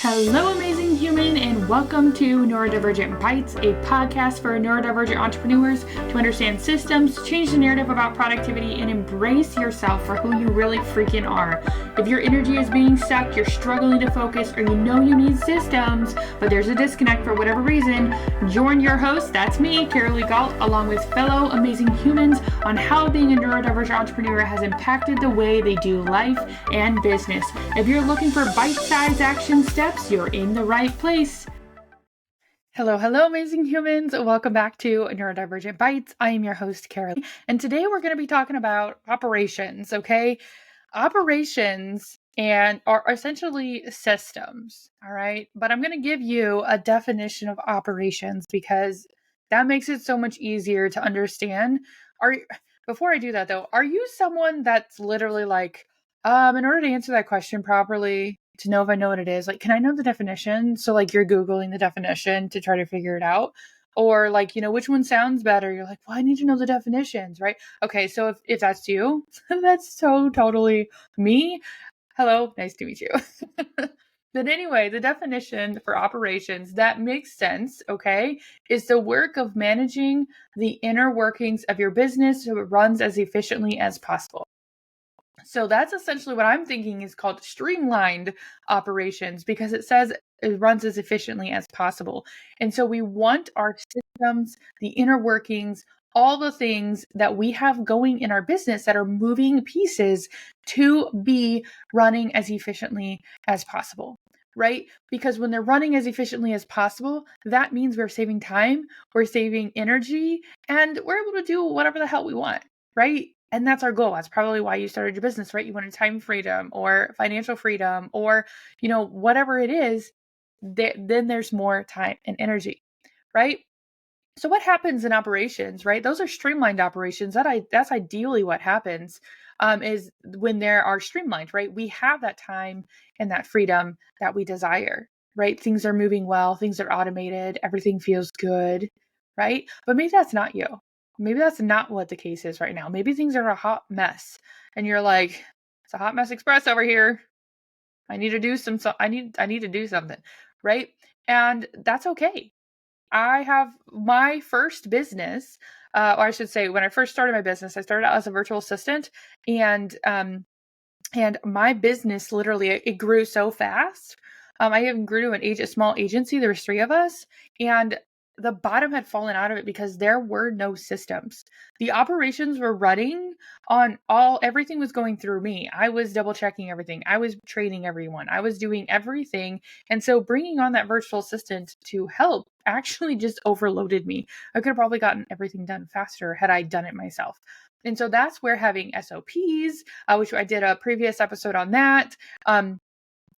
Hello, amazing human, and welcome to Neurodivergent Bites, a podcast for neurodivergent entrepreneurs to understand systems, change the narrative about productivity, and embrace yourself for who you really freaking are. If your energy is being sucked, you're struggling to focus, or you know you need systems, but there's a disconnect for whatever reason, join your host, that's me, Carolee Galt, along with fellow amazing humans on how being a neurodivergent entrepreneur has impacted the way they do life and business. If you're looking for bite-sized action steps, you're in the right place. Hello, amazing humans. Welcome back to Neurodivergent Bites. I am your host, Carolee, and today we're going to be talking about operations, okay? Operations and are essentially systems, all right? But I'm going to give you a definition of operations because that makes it so much easier to understand. Before I do that though, are you someone that's literally like, in order to answer that question properly, to know if I know what it is, like, can I know the definition? So like you're Googling the definition to try to figure it out. Or like, which one sounds better? You're like, well, I need to know the definitions, right? Okay, so if that's you, that's so totally me. Hello, nice to meet you. But anyway, the definition for operations that makes sense, okay, is the work of managing the inner workings of your business so it runs as efficiently as possible. So that's essentially what I'm thinking is called streamlined operations because it says it runs as efficiently as possible. And so we want our systems, the inner workings, all the things that we have going in our business that are moving pieces to be running as efficiently as possible, right? Because when they're running as efficiently as possible, that means we're saving time, we're saving energy, and we're able to do whatever the hell we want, right? And that's our goal. That's probably why you started your business, right? You wanted time freedom or financial freedom or, whatever it is, then there's more time and energy, right? So what happens in operations, right? Those are streamlined operations. That's ideally what happens is when there are streamlined, right? We have that time and that freedom that we desire, right? Things are moving well. Things are automated. Everything feels good, right? But maybe that's not you. Maybe that's not what the case is right now. Maybe things are a hot mess and you're like, it's a hot mess express over here. I need to do I need to do something, right? And that's okay. I have my first business, or I should say, when I first started my business, I started out as a virtual assistant, and my business literally it grew so fast. I even grew to a small agency. There was 3 of us, and the bottom had fallen out of it because there were no systems. The operations were running on everything was going through me. I was double checking everything. I was training everyone. I was doing everything. And so bringing on that virtual assistant to help actually just overloaded me. I could have probably gotten everything done faster had I done it myself. And so that's where having SOPs, which I did a previous episode on that,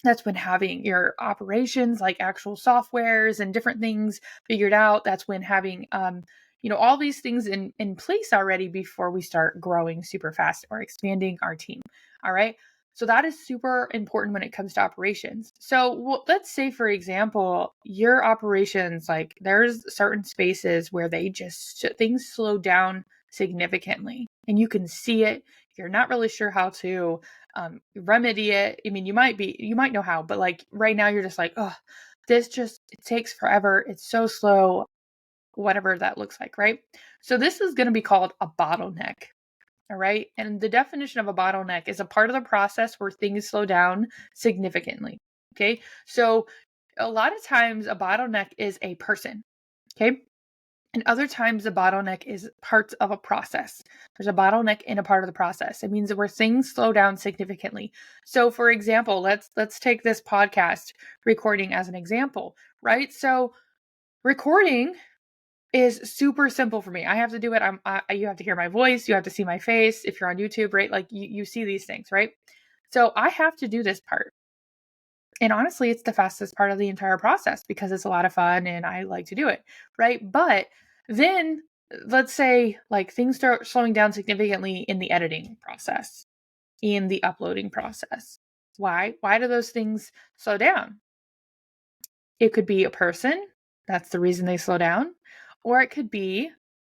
that's when having your operations, like actual softwares and different things figured out. That's when having, all these things in place already before we start growing super fast or expanding our team. All right. So that is super important when it comes to operations. So let's say, for example, your operations, like there's certain spaces where things slow down significantly and you can see it. You're not really sure how to remedy it. I mean, you might know how, but like right now you're just like, oh, it takes forever. It's so slow, whatever that looks like, right? So this is going to be called a bottleneck. All right. And the definition of a bottleneck is a part of the process where things slow down significantly. Okay. So a lot of times a bottleneck is a person. Okay. And other times the bottleneck is parts of a process. There's a bottleneck in a part of the process. It means that where things slow down significantly. So for example, let's take this podcast recording as an example, right? So recording is super simple for me. I have to do it. You have to hear my voice. You have to see my face. If you're on YouTube, right? Like you see these things, right? So I have to do this part. And honestly, it's the fastest part of the entire process because it's a lot of fun and I like to do it, right? But then let's say like things start slowing down significantly in the editing process, in the uploading process. Why? Why do those things slow down? It could be a person. That's the reason they slow down. Or it could be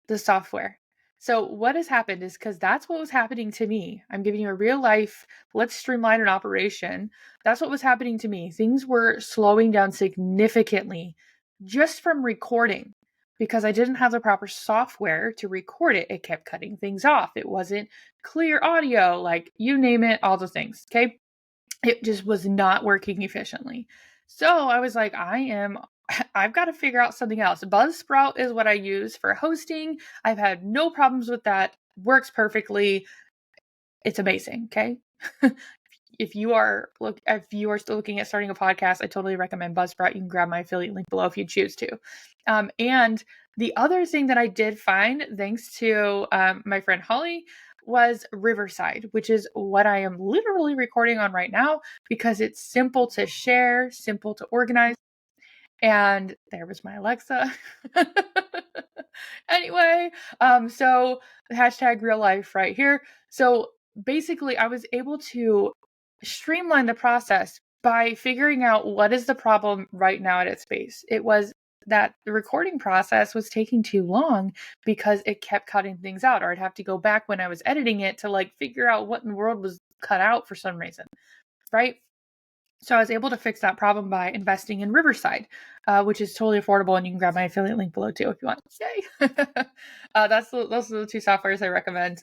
the software. So what has happened is because that's what was happening to me. I'm giving you a real life, let's streamline an operation. That's what was happening to me. Things were slowing down significantly just from recording because I didn't have the proper software to record it. It kept cutting things off. It wasn't clear audio, like you name it, all the things. Okay. It just was not working efficiently. So I was like, I've got to figure out something else. Buzzsprout is what I use for hosting. I've had no problems with that. Works perfectly. It's amazing. Okay. If you are still looking at starting a podcast, I totally recommend Buzzsprout. You can grab my affiliate link below if you choose to. And the other thing that I did find, thanks to my friend Holly, was Riverside, which is what I am literally recording on right now because it's simple to share, simple to organize. And there was my Alexa. Anyway, so hashtag real life right here. So basically, I was able to streamline the process by figuring out what is the problem right now at its base. It was that the recording process was taking too long because it kept cutting things out, or I'd have to go back when I was editing it to like figure out what in the world was cut out for some reason, right? So I was able to fix that problem by investing in Riverside, which is totally affordable, and you can grab my affiliate link below too if you want. Yay! Those are the two softwares I recommend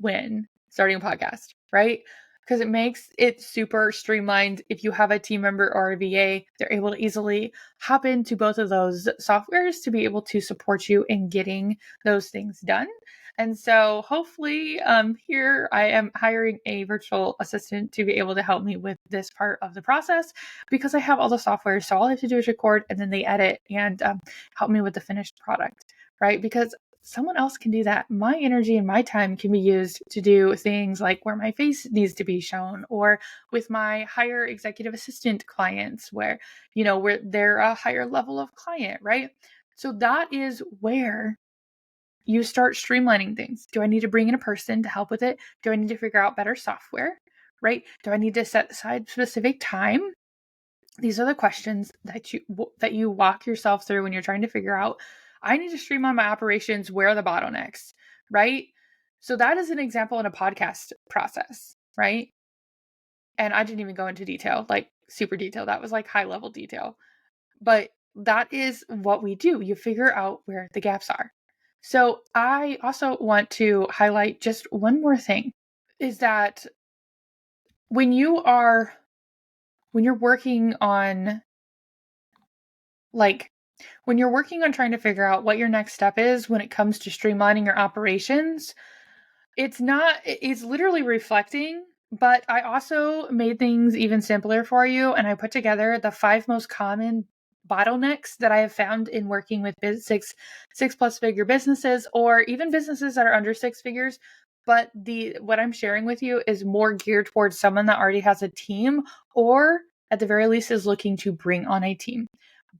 when starting a podcast, right? Because it makes it super streamlined. If you have a team member or a VA, they're able to easily hop into both of those softwares to be able to support you in getting those things done. And so hopefully here I am hiring a virtual assistant to be able to help me with this part of the process because I have all the software. So all I have to do is record and then they edit and help me with the finished product, right? Because someone else can do that. My energy and my time can be used to do things like where my face needs to be shown, or with my higher executive assistant clients where they're a higher level of client, right? So that is where you start streamlining things. Do I need to bring in a person to help with it? Do I need to figure out better software, right? Do I need to set aside specific time? These are the questions that you walk yourself through when you're trying to figure out, I need to streamline my operations. Where are the bottlenecks, right? So that is an example in a podcast process, right? And I didn't even go into detail, like super detail. That was like high level detail. But that is what we do. You figure out where the gaps are. So I also want to highlight just one more thing, is that when you're working on trying to figure out what your next step is when it comes to streamlining your operations, it's literally reflecting, but I also made things even simpler for you. And I put together the 5 most common bottlenecks that I have found in working with six plus figure businesses, or even businesses that are under 6 figures. But what I'm sharing with you is more geared towards someone that already has a team, or at the very least is looking to bring on a team.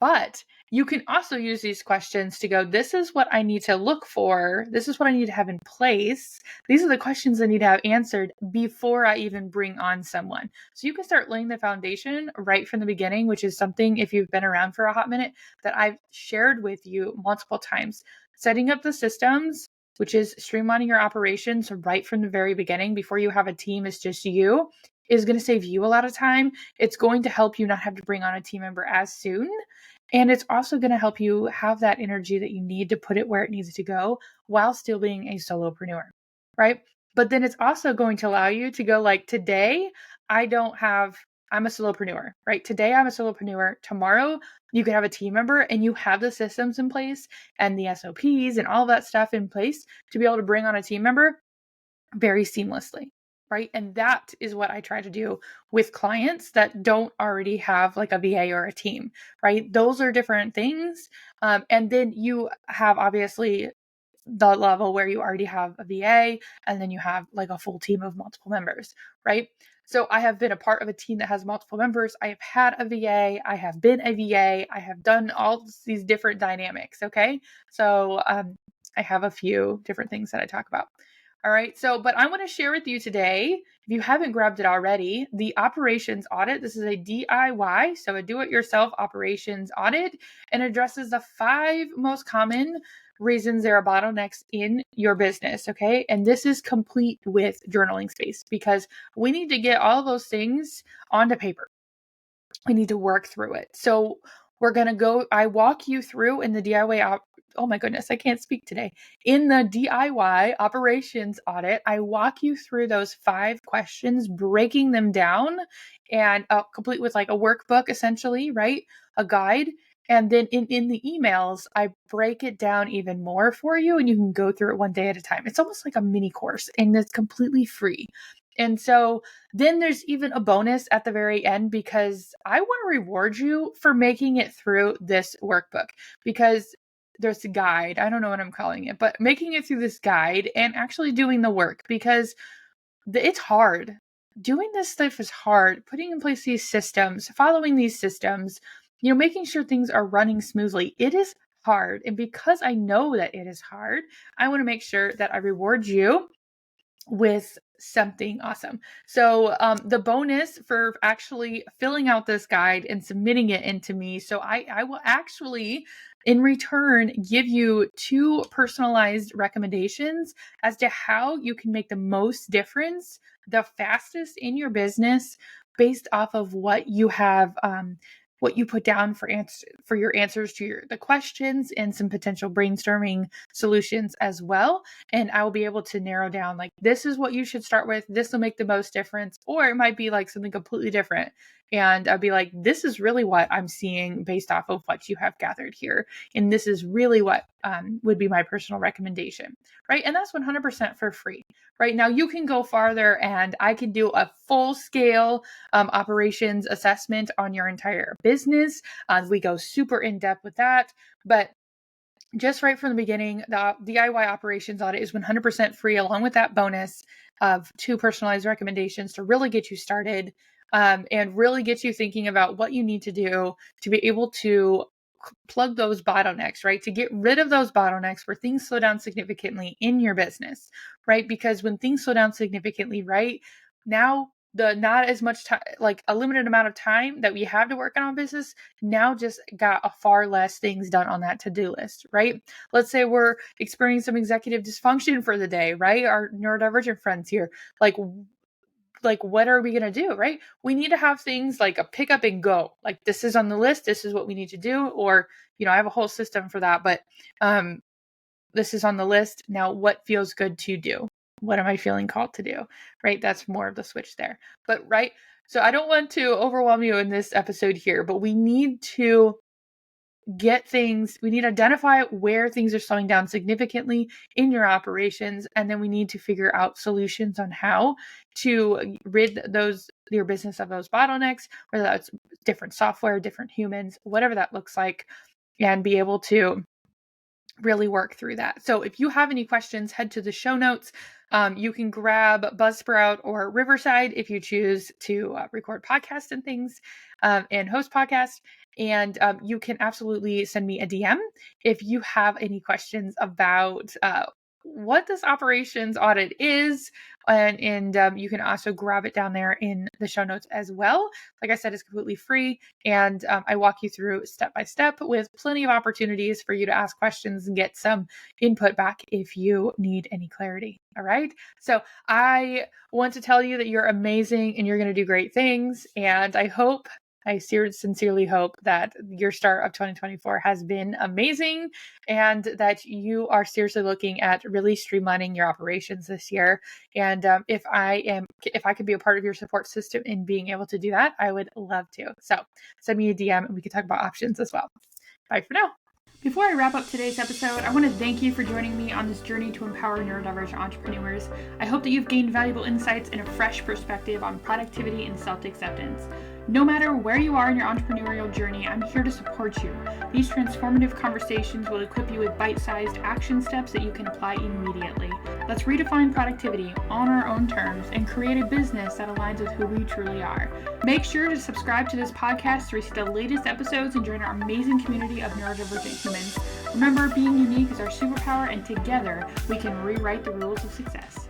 But you can also use these questions to go, this is what I need to look for. This is what I need to have in place. These are the questions I need to have answered before I even bring on someone. So you can start laying the foundation right from the beginning, which is something, if you've been around for a hot minute, that I've shared with you multiple times. Setting up the systems, which is streamlining your operations right from the very beginning before you have a team, it's just you, is going to save you a lot of time. It's going to help you not have to bring on a team member as soon. And it's also going to help you have that energy that you need to put it where it needs to go while still being a solopreneur, right? But then it's also going to allow you to go like, today, I'm a solopreneur, right? Today I'm a solopreneur. Tomorrow you could have a team member and you have the systems in place and the SOPs and all that stuff in place to be able to bring on a team member very seamlessly. Right. And that is what I try to do with clients that don't already have like a VA or a team, right? Those are different things. And then you have obviously the level where you already have a VA, and then you have like a full team of multiple members, right? So I have been a part of a team that has multiple members. I have had a VA. I have been a VA. I have done all these different dynamics. Okay. So I have a few different things that I talk about. All right. So, but I want to share with you today if you haven't grabbed it already, the operations audit, this is a DIY, so a do-it-yourself operations audit, and addresses the 5 most common reasons there are bottlenecks in your business, okay? And this is complete with journaling space because we need to get all those things onto paper. We need to work through it. So we're going to go, I walk you through in the DIY, oh my goodness, I can't speak today. In the DIY operations audit, I walk you through those 5 questions, breaking them down and complete with like a workbook, essentially, right? A guide. And then in the emails, I break it down even more for you and you can go through it one day at a time. It's almost like a mini course and it's completely free. And so then there's even a bonus at the very end because I want to reward you for making it through this workbook because there's a guide. I don't know what I'm calling it, but making it through this guide and actually doing the work because it's hard. Doing this stuff is hard. Putting in place these systems, following these systems, making sure things are running smoothly. It is hard. And because I know that it is hard, I want to make sure that I reward you with something awesome. So the bonus for actually filling out this guide and submitting it into me. So I will actually in return give you 2 personalized recommendations as to how you can make the most difference the fastest in your business based off of what you have what you put down for your answers to the questions and some potential brainstorming solutions as well. And I will be able to narrow down like, this is what you should start with. This will make the most difference. Or it might be like something completely different. And I'll be like, this is really what I'm seeing based off of what you have gathered here. And this is really what would be my personal recommendation, right? And that's 100% for free. Right now, you can go farther and I can do a full scale operations assessment on your entire business. We go super in depth with that, but just right from the beginning, the DIY operations audit is 100% free, along with that bonus of 2 personalized recommendations to really get you started and really get you thinking about what you need to do to be able to plug those bottlenecks, right? To get rid of those bottlenecks where things slow down significantly in your business, right? Because when things slow down significantly, right, now the not as much time, like a limited amount of time that we have to work on our business, now just got a far less things done on that to-do list, right? Let's say we're experiencing some executive dysfunction for the day, right? Our neurodivergent friends here, like what are we going to do, right? We need to have things like a pick up and go. Like this is on the list. This is what we need to do. Or, I have a whole system for that, but this is on the list. Now, what feels good to do? What am I feeling called to do, right? That's more of the switch there. But, right? So I don't want to overwhelm you in this episode here, but we need to we need to identify where things are slowing down significantly in your operations. And then we need to figure out solutions on how to rid your business of those bottlenecks, whether that's different software, different humans, whatever that looks like, and be able to really work through that. So if you have any questions, head to the show notes. You can grab Buzzsprout or Riverside if you choose to record podcasts and things and host podcasts. And you can absolutely send me a DM if you have any questions about what this operations audit is. And you can also grab it down there in the show notes as well. Like I said, it's completely free. And I walk you through step by step with plenty of opportunities for you to ask questions and get some input back if you need any clarity. All right. So I want to tell you that you're amazing and you're going to do great things. And I sincerely hope that your start of 2024 has been amazing and that you are seriously looking at really streamlining your operations this year. And if I could be a part of your support system in being able to do that, I would love to. So send me a DM and we can talk about options as well. Bye for now. Before I wrap up today's episode, I want to thank you for joining me on this journey to empower neurodivergent entrepreneurs. I hope that you've gained valuable insights and a fresh perspective on productivity and self-acceptance. No matter where you are in your entrepreneurial journey, I'm here to support you. These transformative conversations will equip you with bite-sized action steps that you can apply immediately. Let's redefine productivity on our own terms and create a business that aligns with who we truly are. Make sure to subscribe to this podcast to receive the latest episodes and join our amazing community of neurodivergent humans. Remember, being unique is our superpower, and together we can rewrite the rules of success.